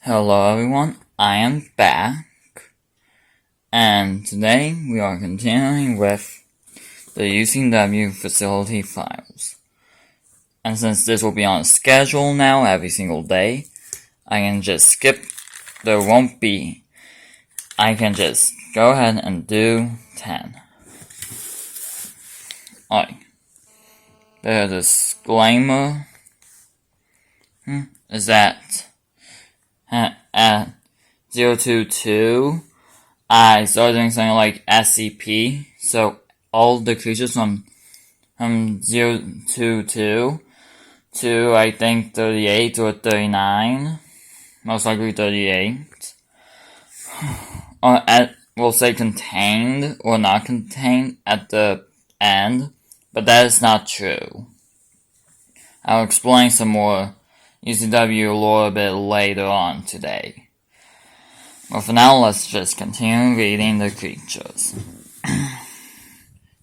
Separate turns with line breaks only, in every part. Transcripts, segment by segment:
Hello everyone, I am back, and today we are continuing with the UCW Facility Files. And since this will be on schedule now every single day, I can just skip, I can just go ahead and do 10. Alright, the disclaimer is that at 022, I started doing something like SCP, so all the creatures from 022 to I think 38 or 39, most likely 38, we'll say contained or not contained at the end, but that is not true. I'll explain some more UCW lore a bit later on today. But for now, let's just continue reading the creatures.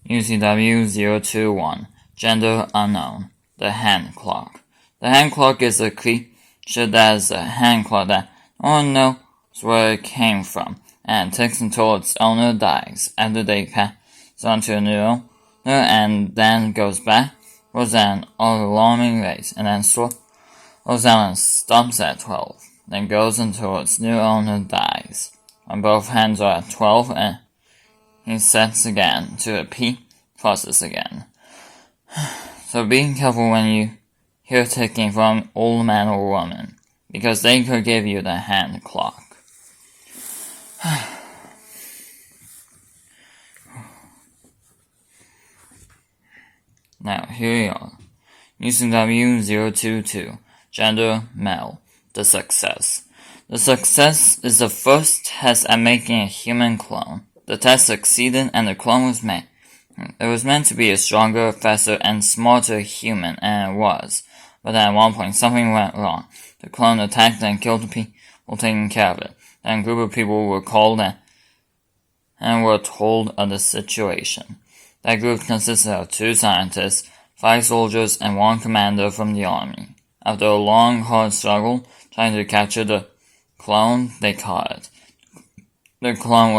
UCW 021, Gender Unknown, the Hand Clock. The Hand Clock is a creature that is a hand clock that no one knows where it came from, and ticks until its owner dies. After they pass on to a new owner, and then goes back, goes at an alarming rate, and then slows down and stops at 12, then goes until its new owner dies. When both hands are at 12, and he sets again to repeat process again. So be careful when you hear ticking from old man or woman, because they could give you the hand clock. Now here we are. UCW 022. Gender male. The success. The success is the first test at making a human clone. The test succeeded and the clone was made. It was meant to be a stronger, faster, and smarter human, and it was. But at one point something went wrong. The clone attacked and killed the people taking care of it. Then a group of people were called and were told of the situation. That group consisted of 2 scientists, 5 soldiers, and 1 commander from the army. After a long, hard struggle, trying to capture the clone, they caught it. The clone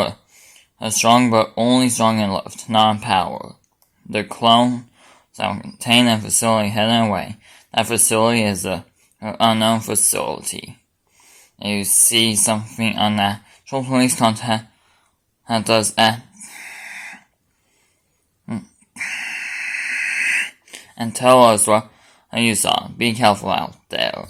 was strong, but only strong in love, not in power. The clone was contained in a facility hidden away. That facility is the unknown facility. And you see something unnatural, please contact us and tell us what you saw. Be careful out there.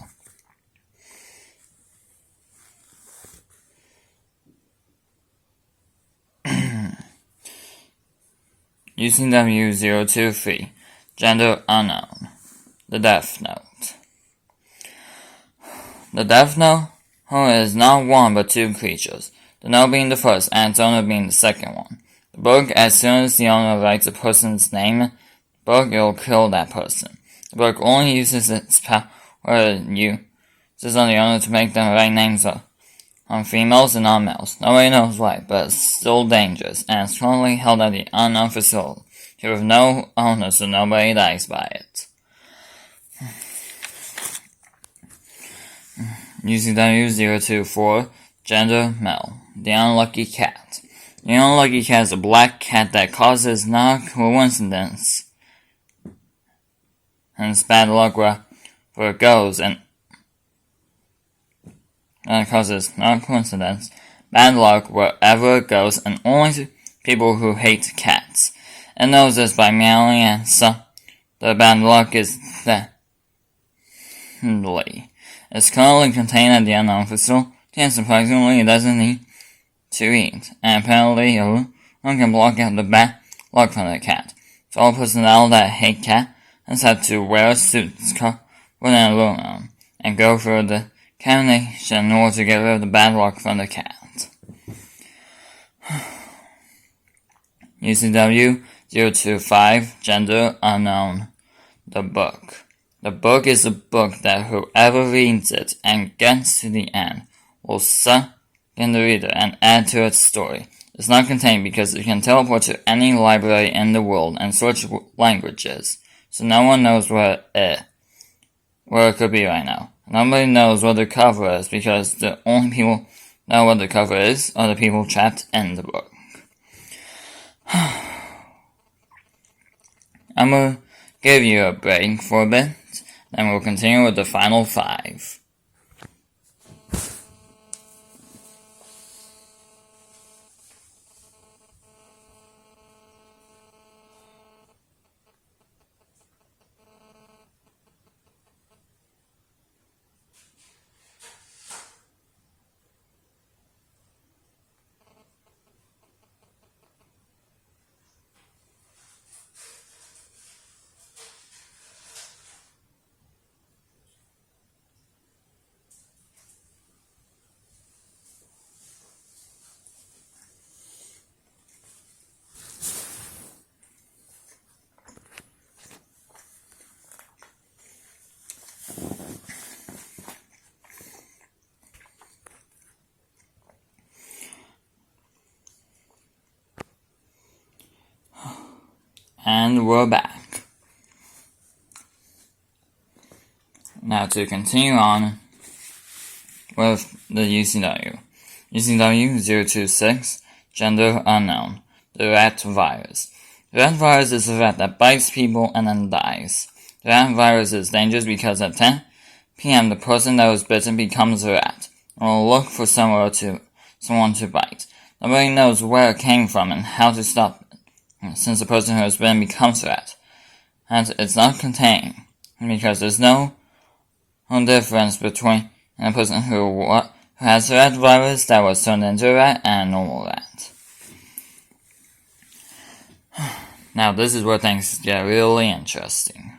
UCW 023, Gender Unknown, the Death Note. The Death Note is not 1 but 2 creatures, the note being the first and its owner being the second one. The book, as soon as the owner writes a person's name in the book, it will kill that person. The book only uses its power uses on the owner to make them write names on females and on males. Nobody knows why, but it's still dangerous, and it's currently held at the unknown facility with no owner, so nobody dies by it. UCW 024, Gender Male, the Unlucky Cat. The Unlucky Cat is a black cat that causes not coincidence, and it's bad luck wherever it goes, and causes not coincidence, bad luck wherever it goes, and only to people who hate cats. It knows this by meowing, and so the bad luck is deadly. It's currently contained at the unknown facility, and surprisingly, it doesn't need to eat, and apparently, one can block out the bad luck from the cat. So all personnel that hate cats have to wear suits covered in aluminum and go through the contamination in order to get rid of the bad luck from the cat. UCW 025, Gender Unknown, the book. The book is a book that whoever reads it and gets to the end will suck in the reader and add to its story. It's not contained because it can teleport to any library in the world and switch languages, so no one knows where it could be right now. Nobody knows what the cover is because the only people know what the cover is are the people trapped in the book. I'm gonna give you a break for a bit, then we'll continue with the final 5. And we're back. Now to continue on with the UCW. UCW 026, gender unknown. The rat virus. The rat virus is a rat that bites people and then dies. The rat virus is dangerous because at 10 p.m. the person that was bitten becomes a rat and will look for someone to bite. Nobody knows where it came from and how to stop it, since the person who has been becomes a rat. And it's not contained, because there's no difference between a person who has the rat virus that was turned into a rat and a normal rat. Now this is where things get really interesting.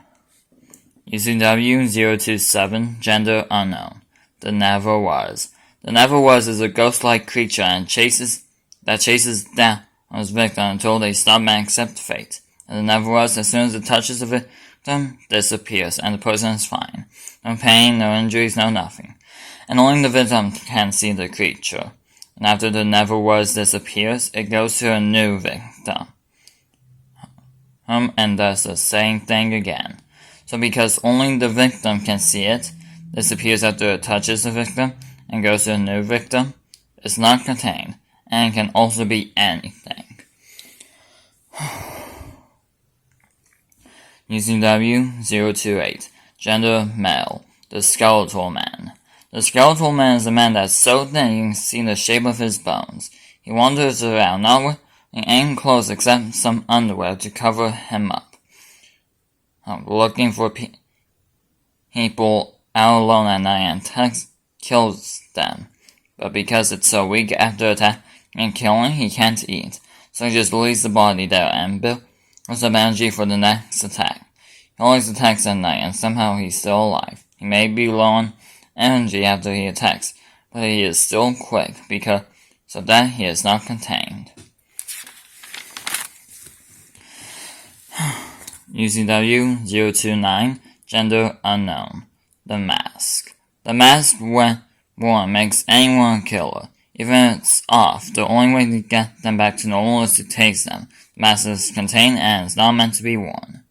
UCW 027, gender unknown. The Never Was. The Never Was is a ghost-like creature and chases down on its victim until they stop and accept fate. And the Never Was, as soon as it touches the victim, disappears, and the person is fine. No pain, no injuries, no nothing. And only the victim can see the creature. And after the Never Was disappears, it goes to a new victim. And does the same thing again. So because only the victim can see it, disappears after it touches the victim, and goes to a new victim, it's not contained, and can also be anything. UCW 028, gender male. The Skeletal Man. The Skeletal Man is a man that's so thin you can see the shape of his bones. He wanders around, not wearing any clothes except some underwear to cover him up, looking for people out alone at night and kills them. But because it's so weak after attacking and killing, he can't eat, so he just leaves the body there and builds up energy for the next attack. He always attacks at night, and somehow he's still alive. He may be low on energy after he attacks, but he is still quick because of that he is not contained. UCW 029, gender unknown. The Mask. The mask, when worn, makes anyone a killer. Even if it's off, the only way to get them back to normal is to taste them. The mask is contained and is not meant to be worn.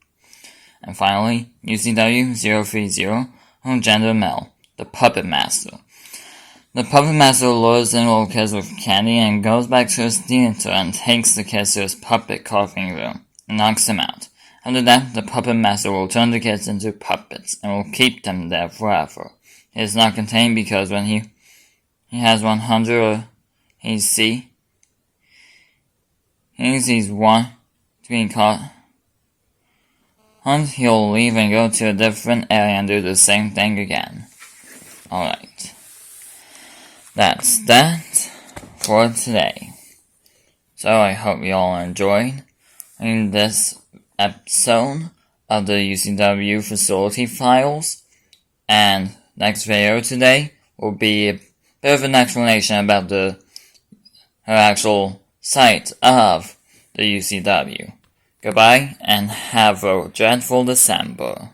And finally, UCW 030, gender male. The Puppet Master. The Puppet Master lures in little kids with candy and goes back to his theater and takes the kids to his puppet carving room and knocks them out. After that, the Puppet Master will turn the kids into puppets and will keep them there forever. It is not contained because when he has 100 or he sees one to be caught, he'll leave and go to a different area and do the same thing again. Alright. That's that for today. So I hope you all enjoyed this episode of the UCW Facility Files. And next video today will be a bit of an explanation about her actual site of the UCW. Goodbye and have a dreadful December.